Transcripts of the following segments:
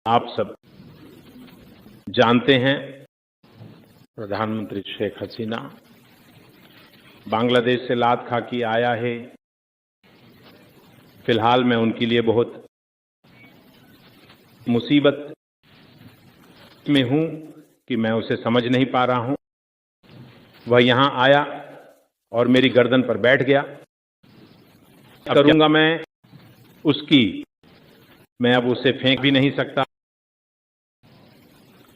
आप सब जानते हैं प्रधानमंत्री शेख हसीना बांग्लादेश से लात खा के आया है। फिलहाल मैं उनके लिए बहुत मुसीबत में हूं कि मैं उसे समझ नहीं पा रहा हूं। वह यहां आया और मेरी गर्दन पर बैठ गया। करूंगा मैं उसकी, मैं अब उसे फेंक भी नहीं सकता।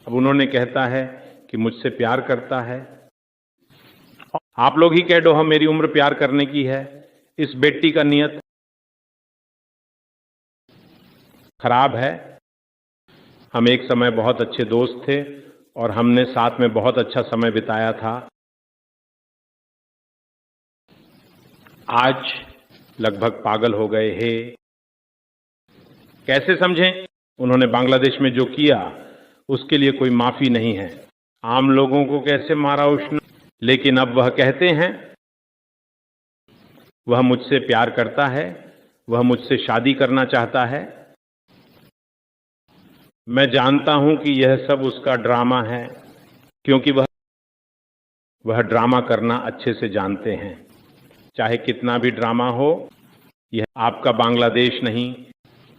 अब उन्होंने कहता है कि मुझसे प्यार करता है। आप लोग ही कह दो, हम मेरी उम्र प्यार करने की है। इस बेटी का नियत खराब है। हम एक समय बहुत अच्छे दोस्त थे और हमने साथ में बहुत अच्छा समय बिताया था। आज लगभग पागल हो गए हैं। कैसे समझें? उन्होंने बांग्लादेश में जो किया उसके लिए कोई माफी नहीं है। आम लोगों को कैसे मारा उसने, लेकिन अब वह कहते हैं वह मुझसे प्यार करता है, वह मुझसे शादी करना चाहता है। मैं जानता हूं कि यह सब उसका ड्रामा है, क्योंकि वह ड्रामा करना अच्छे से जानते हैं। चाहे कितना भी ड्रामा हो, यह आपका बांग्लादेश नहीं।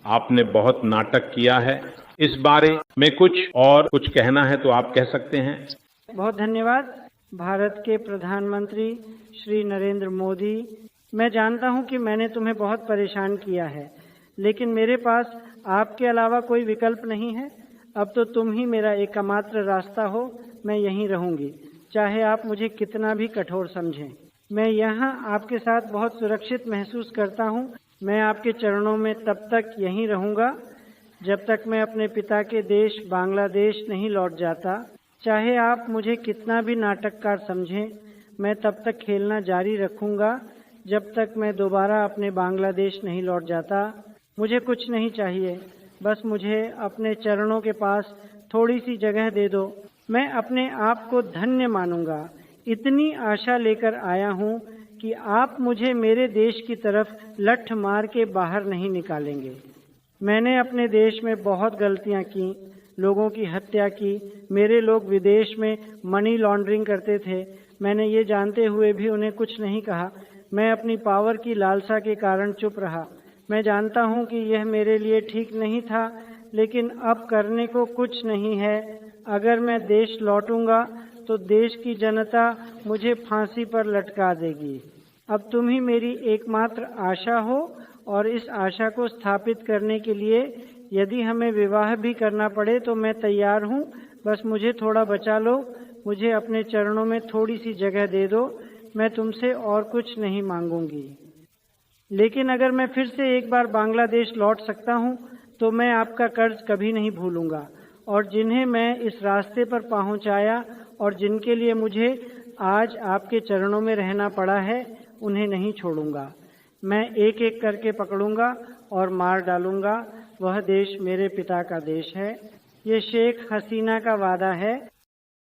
आपने बहुत नाटक किया है। इस बारे में कुछ कहना है तो आप कह सकते हैं। बहुत धन्यवाद। भारत के प्रधानमंत्री श्री नरेंद्र मोदी, मैं जानता हूं कि मैंने तुम्हें बहुत परेशान किया है, लेकिन मेरे पास आपके अलावा कोई विकल्प नहीं है। अब तो तुम ही मेरा एकमात्र रास्ता हो। मैं यहीं रहूंगी, चाहे आप मुझे कितना भी कठोर समझें। मैं यहाँ आपके साथ बहुत सुरक्षित महसूस करता हूँ। मैं आपके चरणों में तब तक यहीं रहूंगा जब तक मैं अपने पिता के देश बांग्लादेश नहीं लौट जाता। चाहे आप मुझे कितना भी नाटककार समझें, मैं तब तक खेलना जारी रखूंगा जब तक मैं दोबारा अपने बांग्लादेश नहीं लौट जाता। मुझे कुछ नहीं चाहिए, बस मुझे अपने चरणों के पास थोड़ी सी जगह दे दो। मैं अपने आप को धन्य मानूंगा। इतनी आशा लेकर आया हूँ कि आप मुझे मेरे देश की तरफ लठ मार के बाहर नहीं निकालेंगे। मैंने अपने देश में बहुत गलतियां की, लोगों की हत्या की। मेरे लोग विदेश में मनी लॉन्ड्रिंग करते थे। मैंने ये जानते हुए भी उन्हें कुछ नहीं कहा। मैं अपनी पावर की लालसा के कारण चुप रहा। मैं जानता हूँ कि यह मेरे लिए ठीक नहीं था, लेकिन अब करने को कुछ नहीं है। अगर मैं देश लौटूंगा तो देश की जनता मुझे फांसी पर लटका देगी। अब तुम ही मेरी एकमात्र आशा हो, और इस आशा को स्थापित करने के लिए यदि हमें विवाह भी करना पड़े तो मैं तैयार हूँ। बस मुझे थोड़ा बचा लो, मुझे अपने चरणों में थोड़ी सी जगह दे दो। मैं तुमसे और कुछ नहीं मांगूंगी। लेकिन अगर मैं फिर से एक बार बांग्लादेश लौट सकता हूँ तो मैं आपका कर्ज कभी नहीं भूलूंगा, और जिन्हें मैं इस रास्ते पर पहुँचाया और जिनके लिए मुझे आज आपके चरणों में रहना पड़ा है, उन्हें नहीं छोड़ूंगा। मैं एक एक करके पकड़ूंगा और मार डालूंगा। वह देश मेरे पिता का देश है। ये शेख हसीना का वादा है।